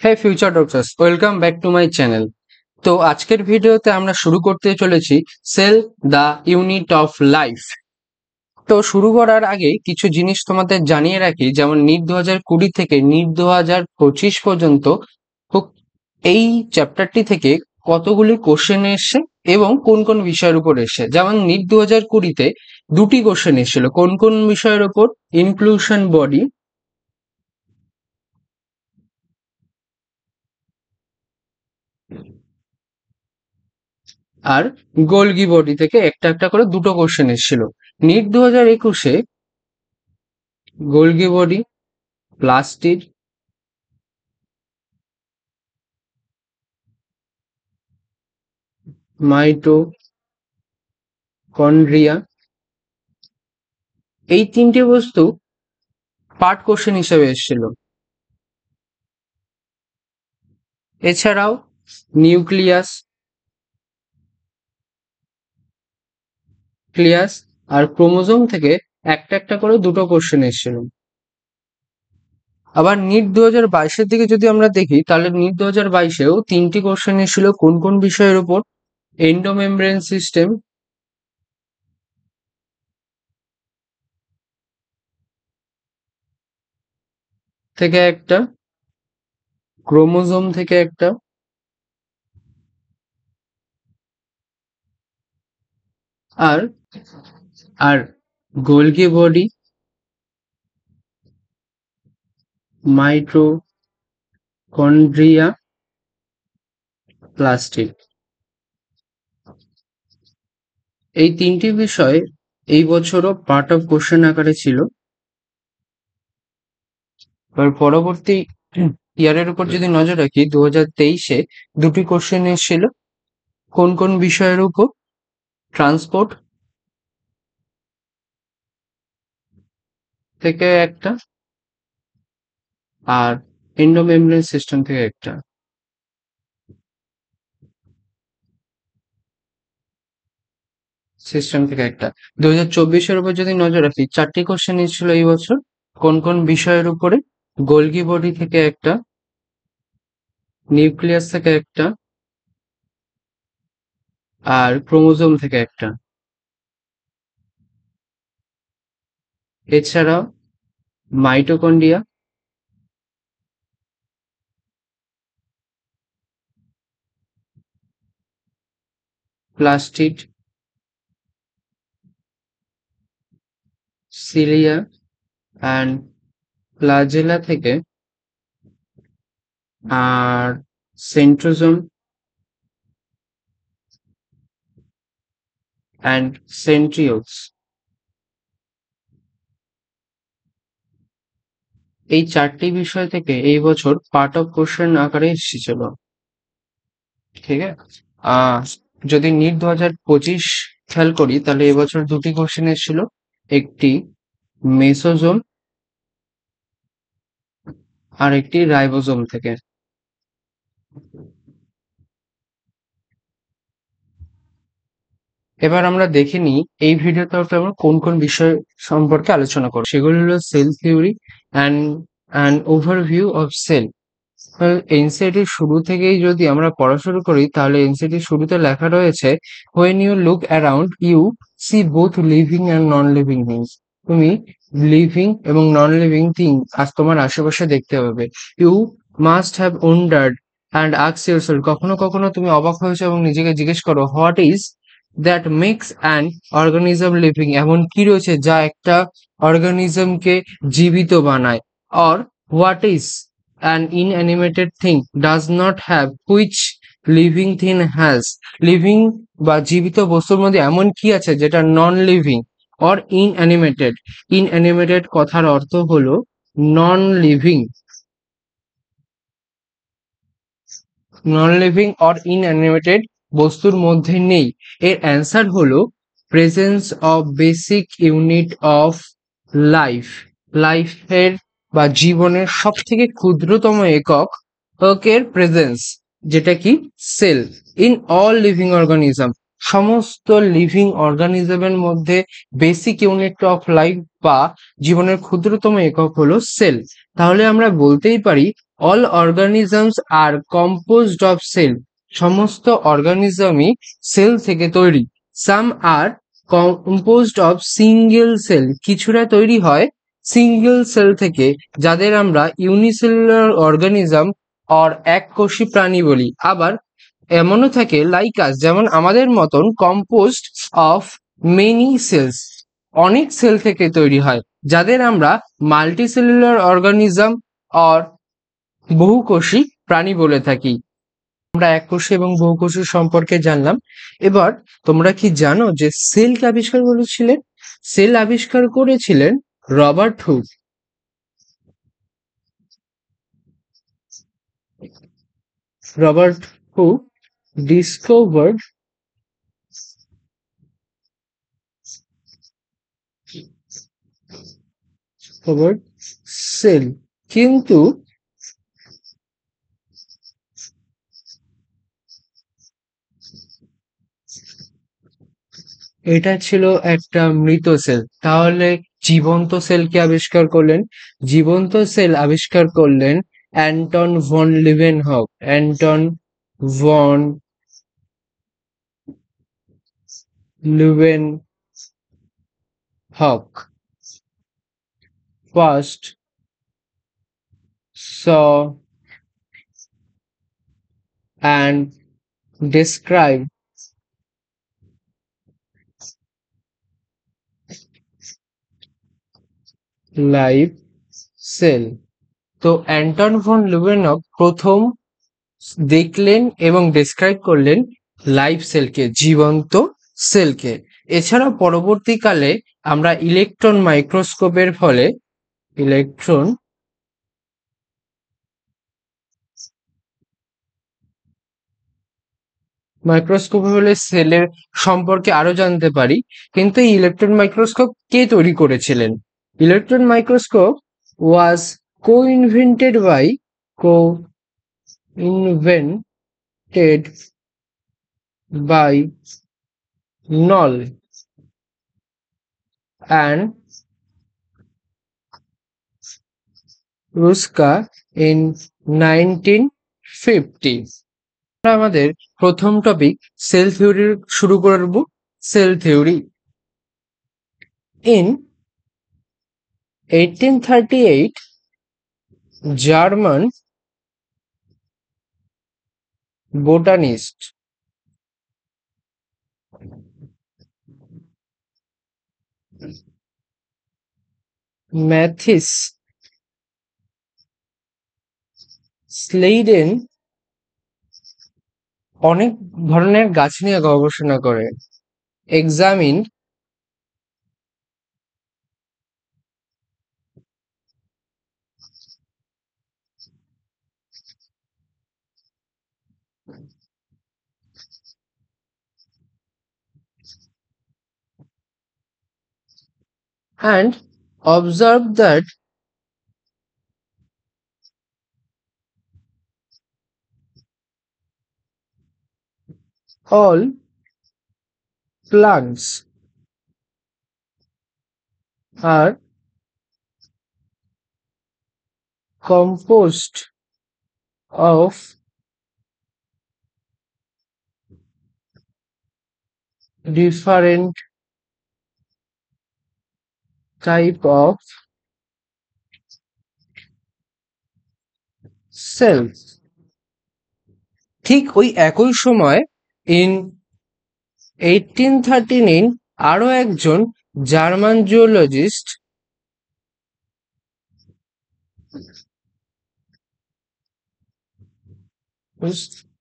হ্যাঁ future doctors, welcome back to my channel. তো আজকের ভিডিওতে আমরা শুরু করতে চলেছি cell the unit of life. তো শুরু করার আগে কিছু জিনিস তোমাদের জানিয়ে রাখি, যেমন নিট 2020 থেকে নিট 2025 পর্যন্ত এই চ্যাপ্টারটি থেকে কতগুলি কোশ্চেন এসছে এবং কোন কোন বিষয়ের উপর এসছে। যেমন নিট 2020-তে দুটি কোশ্চেন এসেছিল। কোন কোন বিষয়ের উপর? ইনক্লুশন বডি আর গোলগি বডি থেকে একটা একটা করে দুটো কোশ্চেন এসেছিল। নিট 2021-এ গোলগি বডি, প্লাস্টিড, মাইটোকন্ড্রিয়া, এই তিনটে বস্তু পার্ট কোশ্চেন হিসেবে এসেছিল। এছাড়াও নিউক্লিয়াস ক্লিয়াস আর ক্রোমোজোম থেকে একটা একটা করে দুটো কোশ্চেন এসেছিল। আবার নিট 2022-এর দিকে যদি আমরা দেখি, তাহলে নিট 2022-এও তিনটি কোশ্চেন এসেছিল। কোন কোন বিষয়ের উপর? এন্ডোমেমব্রেন সিস্টেম, থেকে একটা, ক্রোমোজোম থেকে একটা, আর আর গোলগি বডি, মাইটোকন্ড্রিয়া, প্লাস্টিড, এই তিনটি বিষয় এই বছরও পার্ট অফ কোশ্চেন আকারে ছিল। এবার পরবর্তী ইয়ারের উপর যদি নজর রাখি, 2023-এ দুটি কোশ্চেন এসেছিল। কোন কোন বিষয়ের উপর? ট্রান্সপোর্ট থেকে একটা আর এন্ডোমেমব্রেন সিস্টেম থেকে একটা। সিস্টেম থেকে একটা 2024-এর উপর যদি নজর রাখি, চারটি কোশ্চেন এসেছিল এই বছর। কোন কোন বিষয়ের উপরে? গোলগি বডি থেকে একটা, নিউক্লিয়াস থেকে একটা, আর ক্রোমোজোম থেকে একটা। এছাড়াও mitochondria, plastid, cilia and flagella থেকে, আর সেন্ট্রোজোম অ্যান্ড সেন্ট্রিওলস, এই চারটি বিষয় থেকে এই বছর পার্ট অফ কোশ্চেন আকারে এসেছিল। ঠিক আছে। যদি নিট 2025 খেয়াল করি, তাহলে এবছর দুটি কোশ্চেন এসেছিল। একটি মেসোজোম আর একটি রাইবোজোম থেকে। এবার আমরা দেখে নিই এই ভিডিওতে আমরা কোন কোন বিষয় সম্পর্কে আলোচনা করব। সেগুলো হলো cell theory and an overview of cell. এনসিইআরটির শুরু থেকেই যদি আমরা পড়া শুরু করি, তাহলে এনসিইআরটির শুরুতে লেখা রয়েছে, when you look around you see both living and non living things. তুমি লিভিং এবং নন লিভিং থিং আজ তোমার আশেপাশে দেখতে পাবে। You must have wondered and ask yourself, কখনো কখনো তুমি অবাক হয়েছো এবং নিজেকে জিজ্ঞেস করো, what is that makes an organism living, এমন কি রয়েছে যা একটা অর্গানিজমকে জীবিত বানায়। Or what is an inanimated thing does not have which living thing has, living বা জীবিত বস্তুর মধ্যে এমন কি আছে যেটা নন লিভিং অর ইনঅ্যানিমেটেড। ইনঅ্যানিমেটেড কথার অর্থ হলো non living, non living or inanimate বস্তুর মধ্যে নেই। এর অ্যান্সার হলো presence of basic unit of life. লাইফের বা জীবনের সব থেকে ক্ষুদ্রতম একক এর প্রেজেন্স, যেটা কি cell. In all living organism, সমস্ত লিভিং অর্গানিজমের মধ্যে বেসিক ইউনিট অফ লাইফ বা জীবনের ক্ষুদ্রতম একক হলো সেল। তাহলে আমরা বলতেই পারি all organisms are composed of cell, সমস্ত অর্গানিজমই সেল থেকে তৈরি। Some are composed of single cell, কিছুটা তৈরি হয় সিঙ্গেল সেল থেকে, যাদের আমরা ইউনিসেলুলার অর্গানিজম অর এককোষী প্রাণী বলি। আবার এমনও থাকে লাইকাস, যেমন আমাদের মতন, কম্পোজড অফ মেনি সেলস, অনেক সেল থেকে তৈরি হয়, যাদের আমরা মাল্টিসেলুলার অর্গানিজম অর বহুকোষী প্রাণী বলে থাকি। আমরা এককোষী এবং বহুকোষী সম্পর্কে জানলাম। এবার তোমরা কি জানো যে সেলকে আবিষ্কার করেছিলেন? সেল আবিষ্কার করেছিলেন Robert Hooke. Robert Hooke discovered cell, কিন্তু এটা ছিল একটা মৃত সেল। তাহলে জীবন্ত সেলকে আবিষ্কার করলেন? জীবন্ত সেল আবিষ্কার করলেন Anton von Leeuwenhoek. Anton von Leeuwenhoek first saw and described live cell। তো অ্যান্টন ভন লিউবেনক প্রথম দেখলেন এবং ডেসক্রাইব করলেন লাইভ সেলকে, জীবন্ত সেলকে। এছাড়া পরবর্তীকালে আমরা ইলেকট্রন মাইক্রোস্কোপের ফলে, ইলেকট্রন মাইক্রোস্কোপ হলে সেলের সম্পর্কে আরো জানতে পারি। কিন্তু এই ইলেকট্রন মাইক্রোস্কোপ কে তৈরি করেছিলেন? Electron microscope was co-invented by co-invented by Knoll and Ruska in 1950। আমরা আমাদের প্রথম টপিক সেল থিওরি শুরু করব। Cell theory. In 1838, German botanist Mathis Sladen অনেক ধরনের গাছ নিয়ে গবেষণা করে। Examined and observed that all plants are composed of different type of cells। ঠিক ওই একই সময় in 1839 আরো একজন German geologist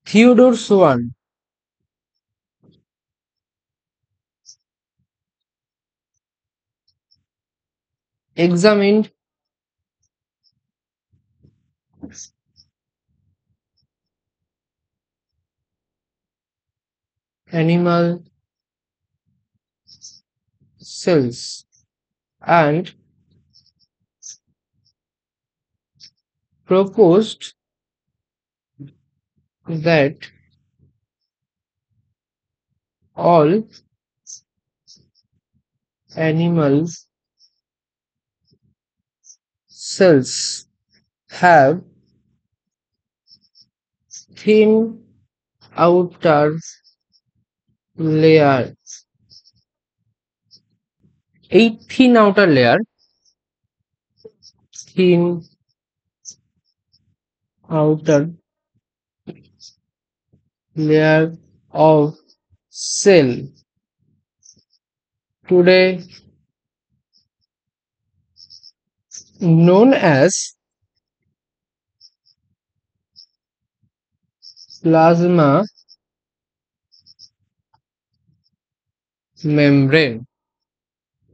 Theodor Schwann examined animal cells and proposed that all animal cells have thin outer layer, এই thin outer layer, thin outer layer of cell today known as plasma membrane.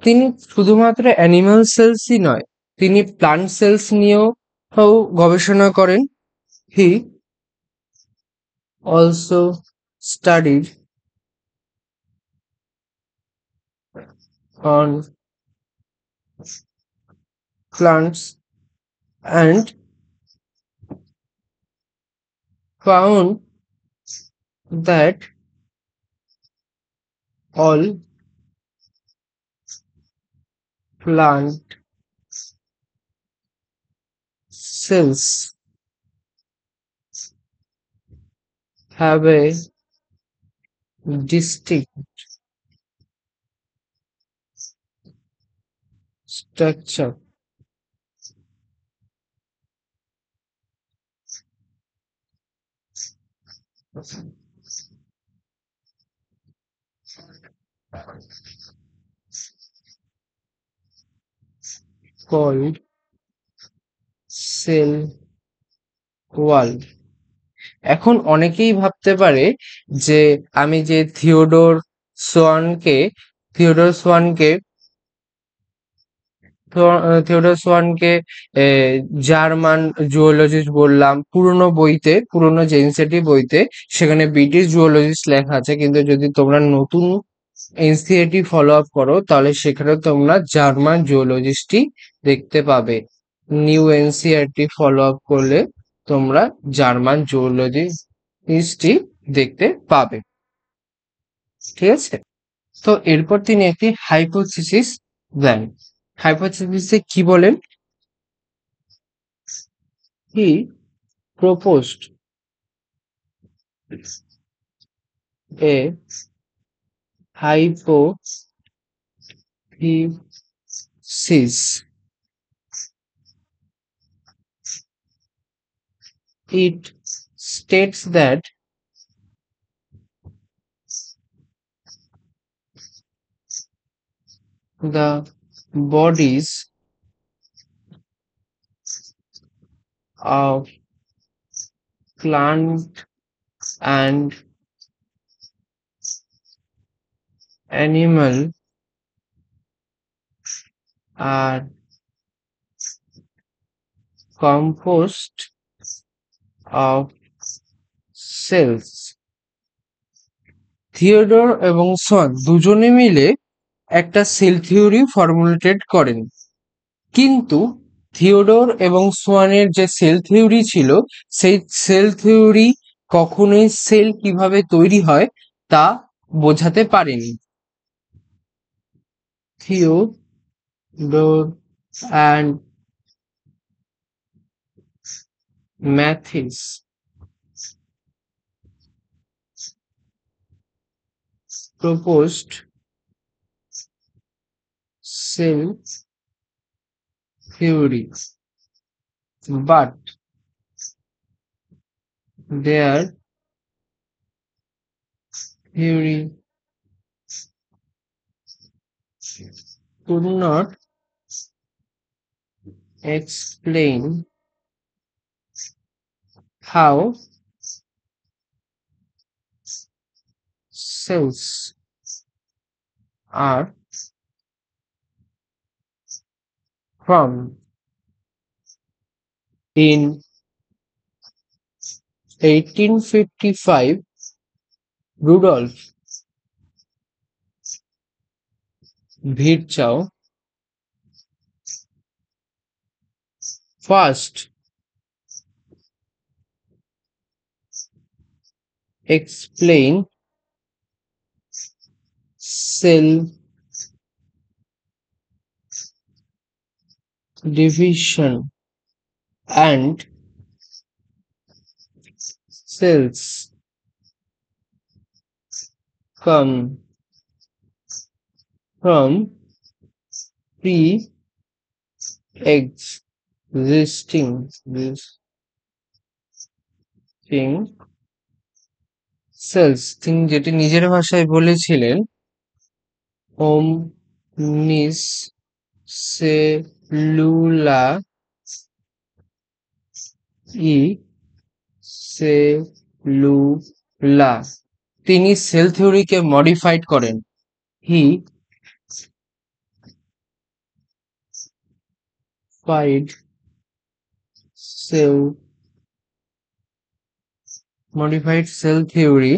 তিনি শুধুমাত্র animal সেলসই নয়, তিনি plant sales নিয়েও গবেষণা করেন। He also studied on plants and found that all plant cells have a distinct structure called cell wall. এখন অনেকেই ভাবতে পারে যে আমি যে থিওডোর সোয়ানকে থিওডোর সোয়ানকে জার্মান জুওলজিস্ট বললাম, পুরনো জেনসেটি বইতে সেখানে ব্রিটিশ জুওলজিস্ট লেখা আছে, কিন্তু যদি তোমরা নতুন এনসিইআরটি ফলো আপ করো তাহলে সেখানে তোমরা জার্মান জুওলজিস্টই দেখতে পাবে। নিউ এনসিইআরটি ফলো আপ করলে তোমরা জার্মান জুওলজিস্টই দেখতে পাবে। ঠিক আছে, তো এরপর তিনি একটি হাইপোথিসিস দেন। হাইপোথিসিসে কি বলেন? He proposed A hypothesis. It states that the bodies of plant and animal are composed of cells. Theodore এবং সন দুজনে মিলে একটা সেল থিওরি ফর্মুলেটেড করেন, কিন্তু থিওডর এবং সোয়ানের যে সেল থিওরি ছিল সেই সেল থিওরি কখনোই সেল কিভাবে তৈরি হয় তা বোঝাতে পারেনি। Theodore and Mathis proposed cell theory, but their theory could not explain how cells are formed. In 1855, Rudolf Virchow first explained cell division and cells come from pre-existing cells। তিনি যেটি নিজের ভাষায় বলেছিলেন, omnis cellula ই cellula। তিনি sell থিওরিকে modified করেন। হি modified cell theory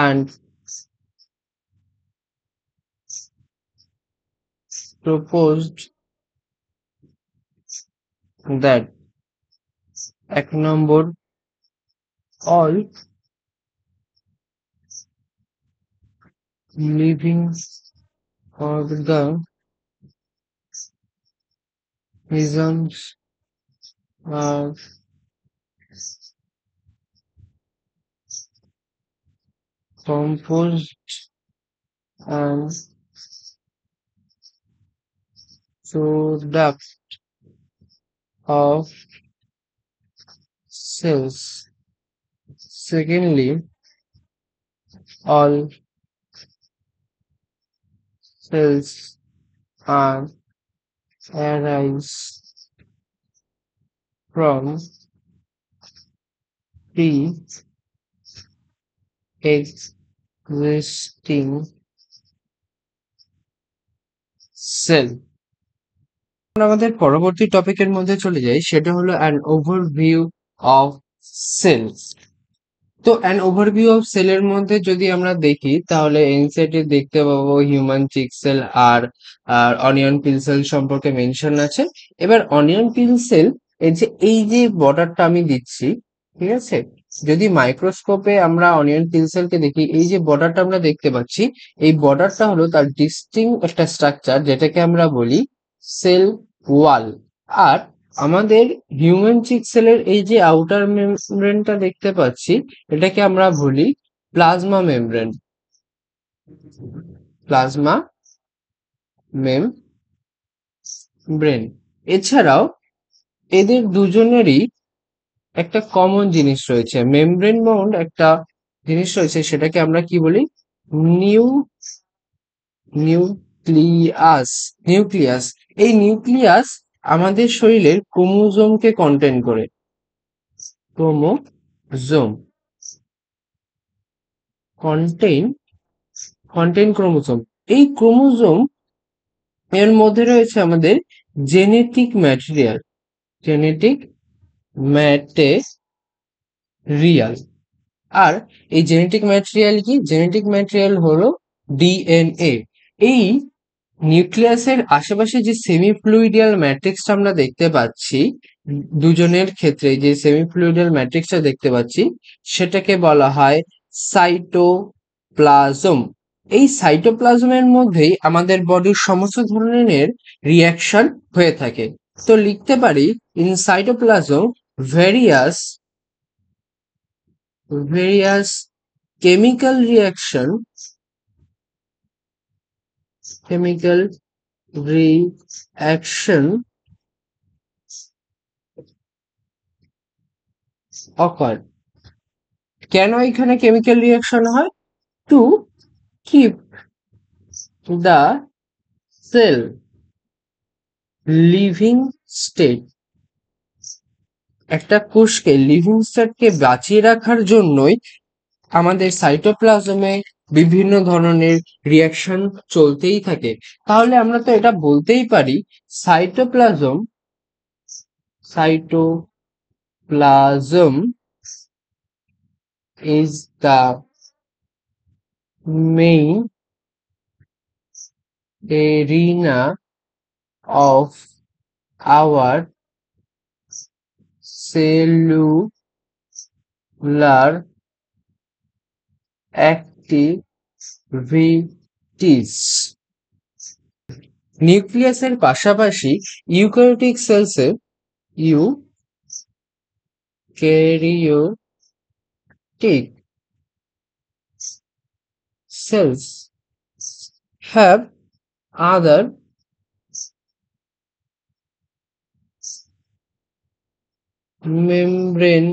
and proposed that এক নম্বর, all living organisms are composed and product of cells। Secondly, all cells are arise from pre-existing cell। আমাদের পরবর্তী টপিকের মধ্যে চলে যাই, সেটা হলো অ্যান ওভারভিউ অফ সেল। তো অ্যান ওভারভিউ অফ সেলের মধ্যে যদি আমরা দেখি, তাহলে এনসিইআরটি দেখতে পাবো হিউম্যান চিক সেল আর অনিয়ন পিল সেল সম্পর্কে মেনশন আছে। এবার অনিয়ন পিল সেল, এই যে বর্ডারটা আমি দিচ্ছি, ঠিক আছে, যদি মাইক্রোস্কোপে আমরা অনিয়ন পিল সেলকে দেখি, এই যে বর্ডারটা আমরা দেখতে পাচ্ছি, এই বর্ডারটা হলো তার ডিস্টিং একটা স্ট্রাকচার, যেটাকে আমরা বলি সেল ওয়াল। আর আমাদের হিউম্যান চিক সেলের এই যে আউটার মেমব্রেনটা দেখতে পাচ্ছি, এটাকে আমরা বলি প্লাজমা মেমব্রেন। Plasma membrane. এছাড়াও এদের দুজনেরই একটা কমন জিনিস রয়েছে, মেমব্রেন বাউন্ড একটা জিনিস রয়েছে, সেটাকে আমরা কি বলি? নিউক্লিয়াস। নিউক্লিয়াস, এই নিউক্লিয়াস আমাদের শরীরের ক্রোমোজোমকে কন্টেন করে। Chromosome contain chromosome. এই ক্রোমোজোম এর মধ্যে রয়েছে আমাদের জেনেটিক ম্যাটেরিয়াল। আর এই জেনেটিক ম্যাটেরিয়াল কি? জেনেটিক ম্যাটেরিয়াল হলো ডিএনএ। এই নিউক্লিয়াসের আশেপাশে যে সেমি ফ্লুইডিয়াল ম্যাট্রিক্সটা আমরা দেখতে পাচ্ছি, দুজনের ক্ষেত্রে যে সেমি ফ্লুইডিয়াল ম্যাট্রিক্সটা দেখতে পাচ্ছি, সেটাকে বলা হয় সাইটোপ্লাজম। এই সাইটোপ্লাজমের মধ্যেই আমাদের বডির সমস্ত ধরনের রিয়াকশন হয়ে থাকে। তো লিখতে পারি, in cytoplasm various chemical reaction occur। কেন এখানে কেমিক্যাল রিয়াকশন হয়? To keep the cell living state. একটা কোষকে লিভিং স্টেটকে বাঁচিয়ে রাখার জন্যই আমাদের সাইটোপ্লাজমে বিভিন্ন ধরনের রিয়াকশন চলতেই থাকে। তাহলে আমরা তো এটা বলতেই পারি, cytoplasm is the main arena of our cellular activities। নিউক্লিয়াসের পাশাপাশি eukaryotic সেলসে eukaryotic cells have other membrane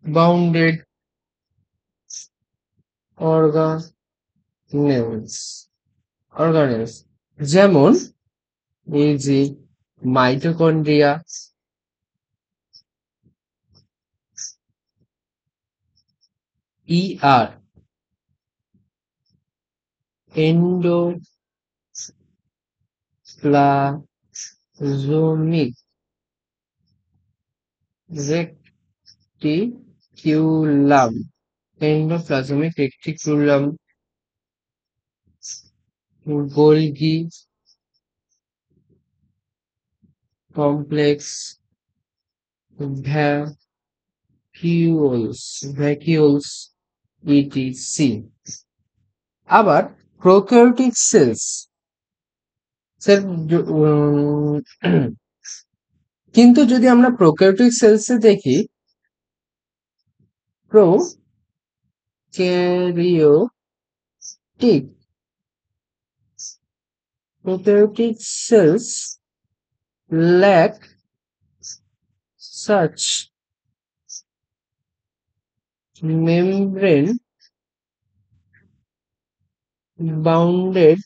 bounded organelles যেমন এই যে mitochondria, ER, endoplasmic reticulum, Golgi complex, vacuoles, etc. আবার prokaryotic cells কিন্তু যদি আমরা prokaryotic cells এ দেখি, prokaryotic cells lack such membrane bounded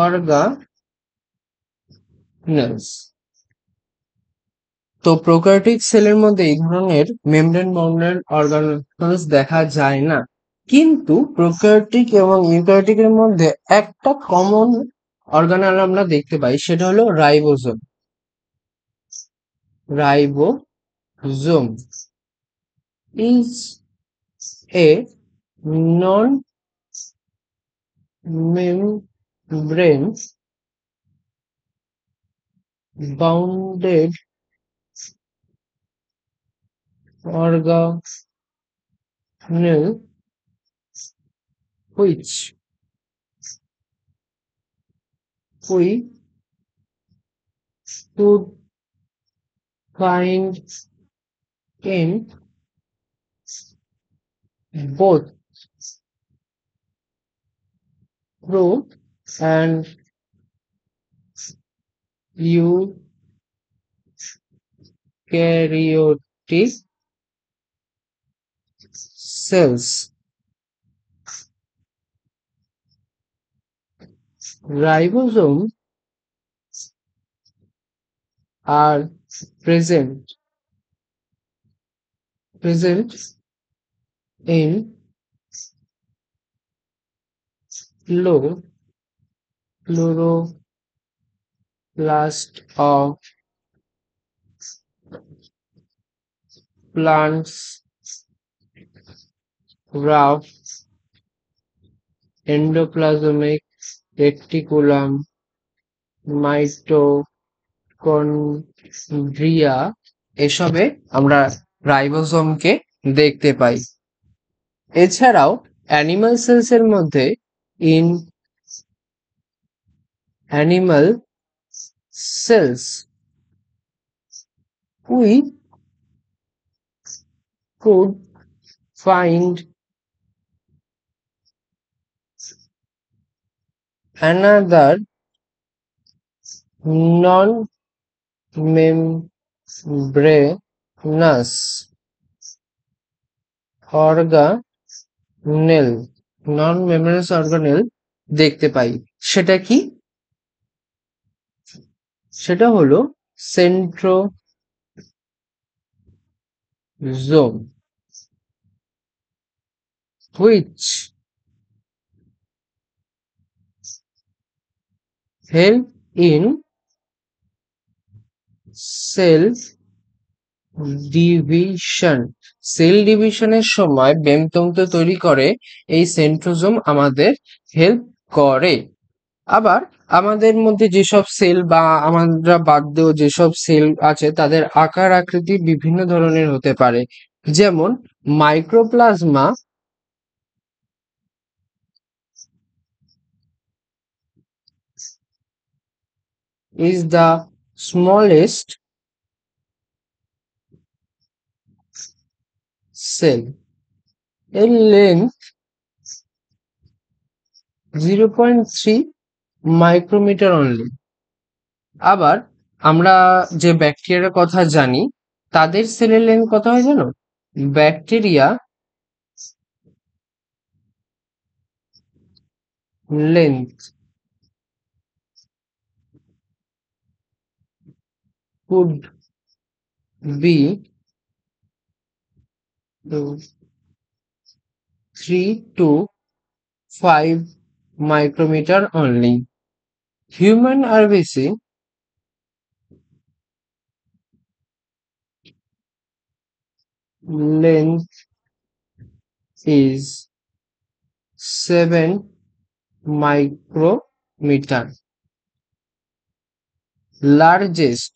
organelles. তো প্রোক্যারিওটিক সেলের মধ্যে এই ধরনের মেমব্রেন বাউন্ডেড অর্গানেলস দেখা যায় না, কিন্তু প্রোক্যারিওটিক এবং ইউক্যারিওটিক এর মধ্যে একটা কমন অর্গানেল আমরা দেখতে পাই, সেটা হলো ribosome. Ribosome is a non membrane bounded organelle which we could find in both pro and eukaryotic cells. Ribosomes are present in chloroplast of plants, rough endoplasmic reticulum, mitochondria, এসবে আমরা রাইবোসোমকে দেখতে পাই। এছাড়াও animal sales এর মধ্যে animal cells we could find another non-membranous organelle দেখতে পাই। সেটা কি? সেটা হলো centrosome, which help in cell division. Cell ডিভিশনের সময় বেমতন্তু তৈরি করে এই সেন্ট্রোজোম আমাদের হেল্প করে। আবার আমাদের মধ্যে যেসব সেল বা আমরা বাদ দিয়েও যেসব সেল আছে তাদের আকার আকৃতি বিভিন্ন ধরনের হতে পারে, যেমন mycoplasma is the smallest cell. এর length 0.3 micrometer only. আবার আমরা যে ব্যাকটেরিয়ার কথা জানি তাদের সেলের লেন্থ কত হয় জানো? Bacteria length could be 3 to 5 micrometer only. Human RBC length is 7 micrometer. Largest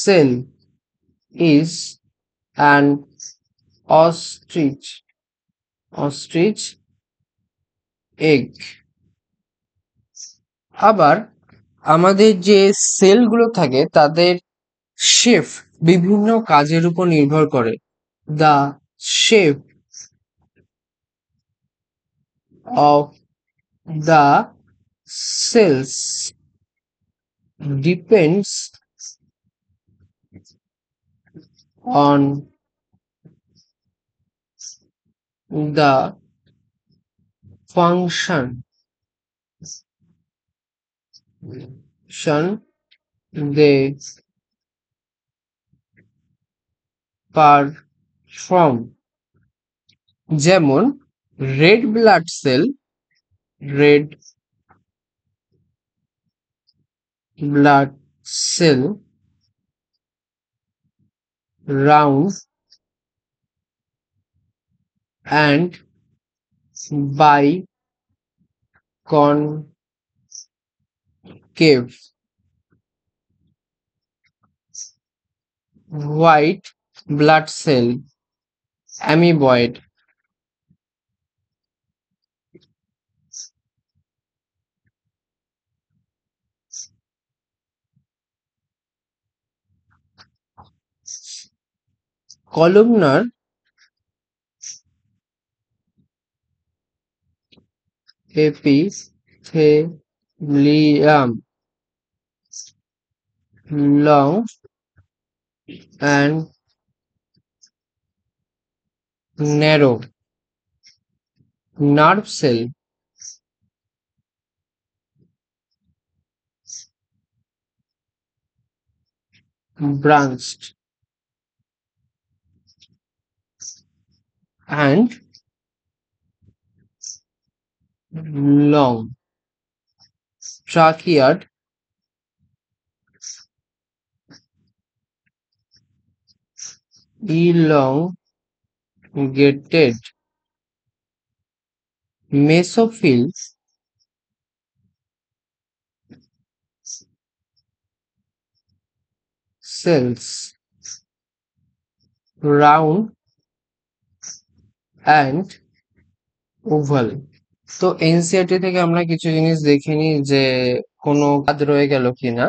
cell is an ostrich egg. আবার আমাদের যে সেলগুলো থাকে তাদের শেপ বিভিন্ন কাজের উপর নির্ভর করে। The shape of the cells depends on the function they perform. যেমন red blood cell round and biconcave. White blood cell amoeboid. Columnar epithelium long and narrow. Nerve cell branched and long. Trachea elongated. Mesophyll cells round and oval. তো NCERT থেকে আমরা কিছু জিনিস দেখিনি যে কোনো বাদ রয়ে গেল কিনা।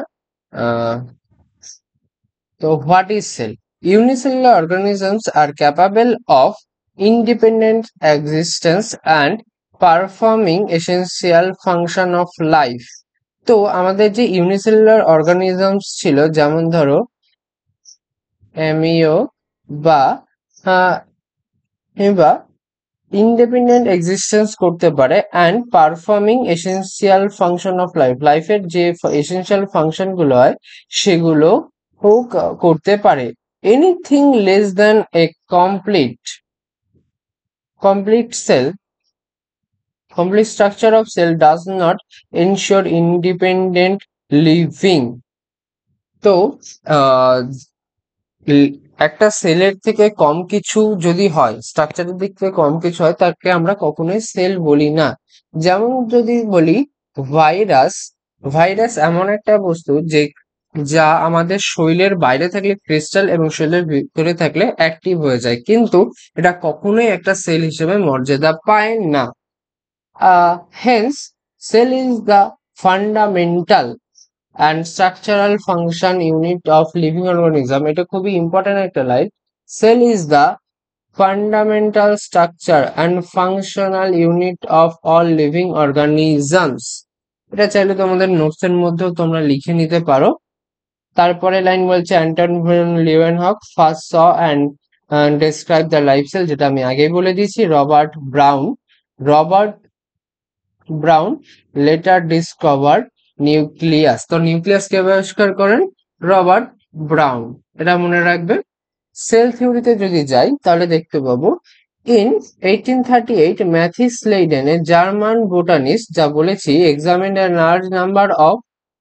তো what is sell? Unicellular organisms are capable of independent existence and performing essential function of life. তো আমাদের যে ইউনিসেলুলার অর্গানিজমস ছিল যেমন ধরো অ্যামিও বা ইন্ডিপেন্ডেন্ট এক্সিস্টেন্স করতে পারে and performing essential function of লাইফের যে এসেনশিয়াল ফাংশন গুলো হয় সেগুলো করতে পারে। Anything less than a complete structure of cell does not ensure independent living. তো একটা সেলের থেকে কম কিছু যদি হয়, স্ট্রাকচারের দিক থেকে কম কিছু হয়, তাকে আমরা কখনোই সেল বলি না। যেমন যদি বলি ভাইরাস এমন একটা বস্তু যা আমাদের শরীরের বাইরে থাকলে ক্রিস্টাল এবং শরীরের ভিতরে থাকলে অ্যাক্টিভ হয়ে যায়, কিন্তু এটা কখনোই একটা সেল হিসেবে মর্যাদা পায় না। Hence Cell is the fundamental and structural function unit of living organism. এটা খুবই ইম্পর্টেন্ট একটা line. Cell is the fundamental structure and functional unit of all living organisms. এটা চাইলে তোমাদের নোটস এর মধ্যেও তোমরা লিখে নিতে পারো। তারপরে লাইন বলছে Anton von Leeuwenhoek first saw and describe the life cell, যেটা আমি আগেই বলে দিয়েছি। Robert Brown later discover nucleus. তো নিউক্লিয়াস কে আবিষ্কার করেন? রবার্ট ব্রাউন, এটা মনে রাখবে। সেল থিওরিতে যদি যাই তাহলে দেখতে পাবো in 1838 Matthias Schleiden a German botanist যা বলেছি examined a large number of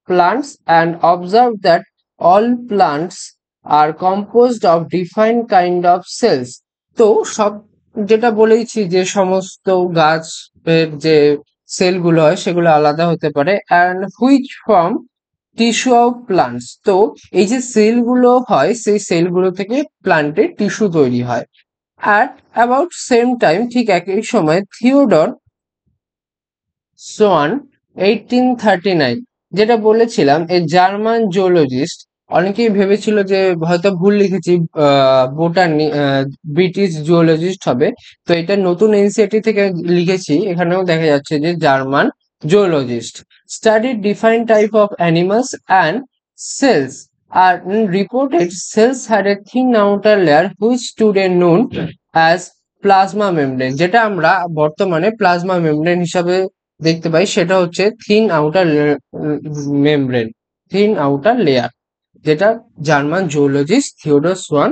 plants and observe that all plants are composed of defined kind of cells. তো সব যেটা বলেছি যে সমস্ত গাছের যে সেলগুলো হয় সেগুলো আলাদা হতে পারে, and which form tissue of plants. তো এই যে সেলগুলো হয় সেই সেলগুলো থেকে প্লান্টের টিস্যু তৈরি হয়। অ্যাট অ্যাবাউট সেম টাইম, ঠিক একই সময় থিওডর সোয়ান 1839, যেটা বলেছিলাম এই জার্মান জুওলজিস্ট, অনেকেই ভেবেছিল যে হয়তো ভুল লিখেছি, বোটানি ব্রিটিশ জুওলজিস্ট হবে, তো এটা নতুন এনসিইআরটি থেকে লিখেছি। এখানেও দেখা যাচ্ছে যে German zoologist studied different type of animals and cells আর reported cells had a thin outer layer which today known as plasma membrane. যেটা আমরা বর্তমানে প্লাজমা মেমব্রেন হিসাবে দেখতে পাই, সেটা হচ্ছে থিন আউটার লেয়ার, যেটা জার্মান জুওলজিস্ট থিওডর সোয়ান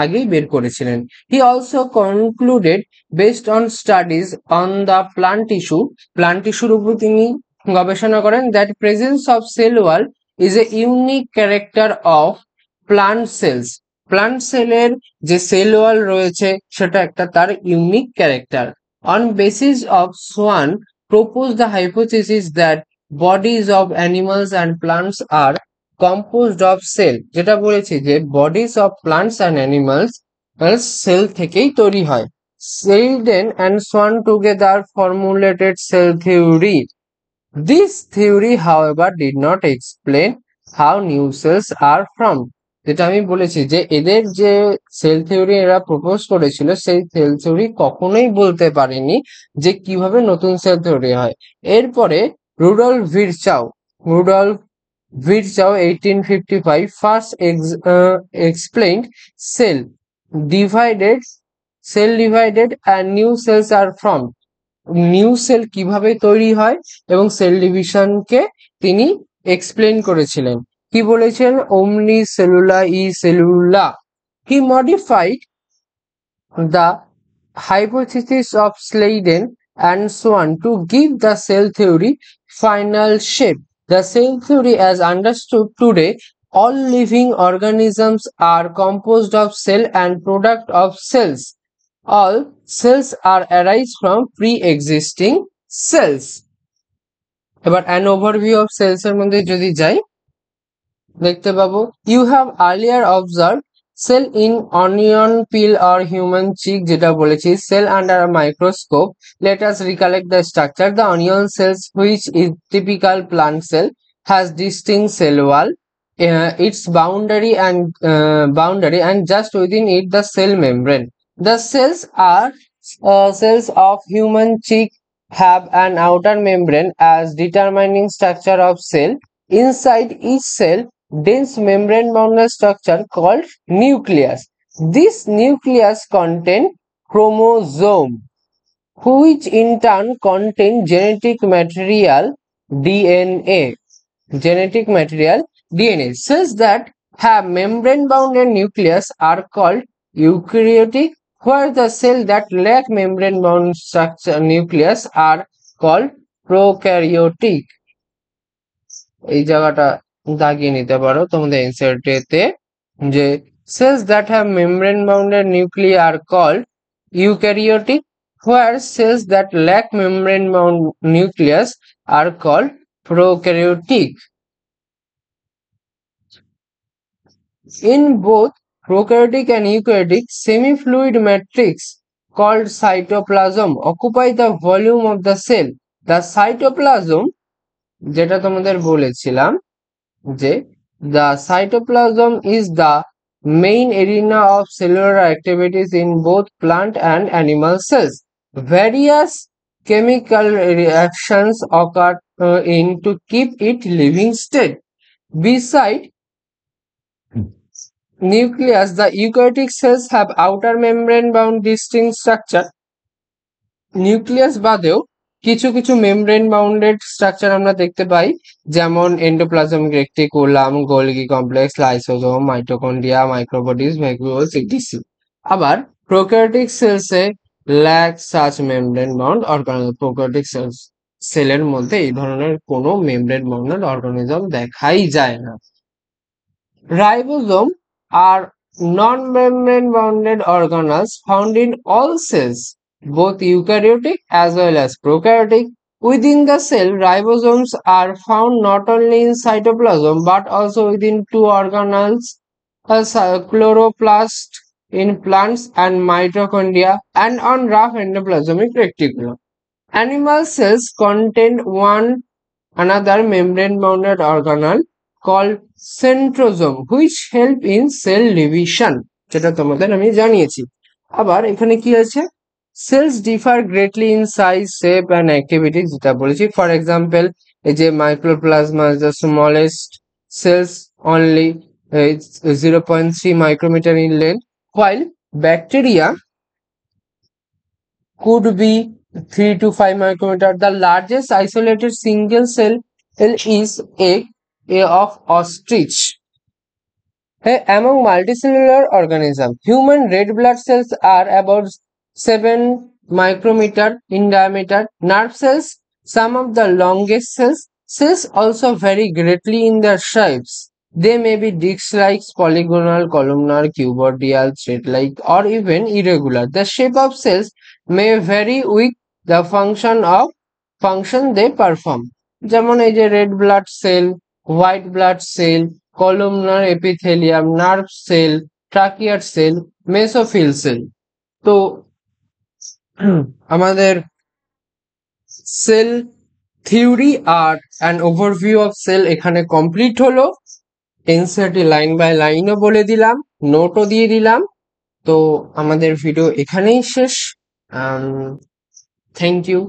আগেই বের করেছিলেন। He also concluded based on studies on the plant টিস্যুর উপর তিনি গবেষণা করেন that presence of cell wall is a unique character of plant সেলের যে সেল ওয়াল রয়েছে সেটা একটা তার unique character. On basis of Schwann proposed the hypothesis that bodies of animals and plants are composed of cell, যেটা বলেছি যে bodies of plants and animals cell থেকেই তৈরি হয়। Selden and Swan together formulated cell theory. This theory, however, did not explain how new cells are formed. যেটা আমি বলেছি যে এদের যে সেল থিওরি এরা প্রপোজ করেছিল সেই সেল থিওরি কখনোই বলতে পারেনি যে কিভাবে নতুন সেল তৈরি হয়। এরপরে Rudolf Virchow 1855 first explained cell divided and new cells are formed. New cell কিভাবে তৈরি হয় এবং সেল ডিভিশনকে তিনি এক্সপ্লেন করেছিলেন। কি বলেছেন? Omni cellula cellula. He modified the hypothesis of Sladen and Swan to give the cell theory final shape. The cell theory as understood today, all living organisms are composed of cell and product of cells. All cells are arise from pre-existing cells. এবার an overview of cells এর মধ্যে যদি যাই দেখতে পাবো you have earlier observed cell in onion peel or human cheek, যেটা বলেছি cell under a microscope. Let us recollect the structure. The onion cells, which is typical plant cell, has distinct cell wall, its boundary and just within it the cell membrane. The cells of human cheek have an outer membrane as determining structure of cell. Inside each cell, dense membrane bounded structure called nucleus. This nucleus contains chromosome, which in turn contain genetic material DNA. Cells that have membrane bounded nucleus are called eukaryotic, where the cells that lack membrane bound structure nucleus are called prokaryotic. এই জায়গাটা দাগিয়ে নিতে পারো তোমাদের এনসিইআরটিতে যে cells that have membrane bounded nuclei are called eukaryotic, where cells that lack membrane bound nucleus are called prokaryotic. In both prokaryotic and eukaryotic, semi-fluid matrix called cytoplasm occupy the volume of the cell. The cytoplasm, যেটা তোমাদের বলেছিলাম যে the cytoplasm is the main arena of cellular activities in both plant and animal cells. Various chemical reactions occur in to keep it living state. Beside nucleus, the eukaryotic cells have outer membrane bound distinct structure. Nucleus বাদেও কিছু কিছু membrane bounded structure আমরা দেখতে পাই, যেমন endoplasmic reticulum, Golgi complex, lysosome, mitochondria, microbodies, vacuoles, etc. আবার prokaryotic সেলসে lack such membrane bound organism. Prokaryotic সেলের মধ্যে এই ধরনের কোনো মেমব্রেন বাউন্ডেড অর্গানিজম দেখাই যায় না। Ribosomes are non-membrane bounded organelles found in all cells, both eukaryotic as well as prokaryotic. Within the cell, ribosomes are found not only in cytoplasm but also within two organelles, chloroplast in plants and mitochondria, and on rough endoplasmic reticulum. Animal cells contain one another membrane bounded organelle called centrosome which help in cell division, যেটা তোমাদের আমি জানিয়েছি। আবার এখানে কি আছে, cells differ greatly in size, shape and activity, যেটা বলেছি। ফর এক্সাম্পল, এই যে mycoplasma is the smallest cells, only 0.3 micrometer in length, while bacteria could be 3 to 5 micrometer. The largest isolated single cell is egg of ostrich. Among multicellular organisms, human red blood cells are about 7 micrometer in diameter. Nerve cells, some of the longest cells. Cells also vary greatly in their shapes. They may be disc-like, polygonal, columnar, cuboidal, thread-like, or even irregular. The shape of cells may vary with the function they perform. যেমন এই যে red blood cell, white blood cell, columnar epithelium, nerve cell, ট্রাকিয়ার cell, mesophyll cell. তো আমাদের cell theory আর an overview of cell এখানে complete হলো। NCERT line by লাইনও বলে দিলাম, নোটও দিয়ে দিলাম। তো আমাদের ভিডিও এখানেই শেষ। Thank you.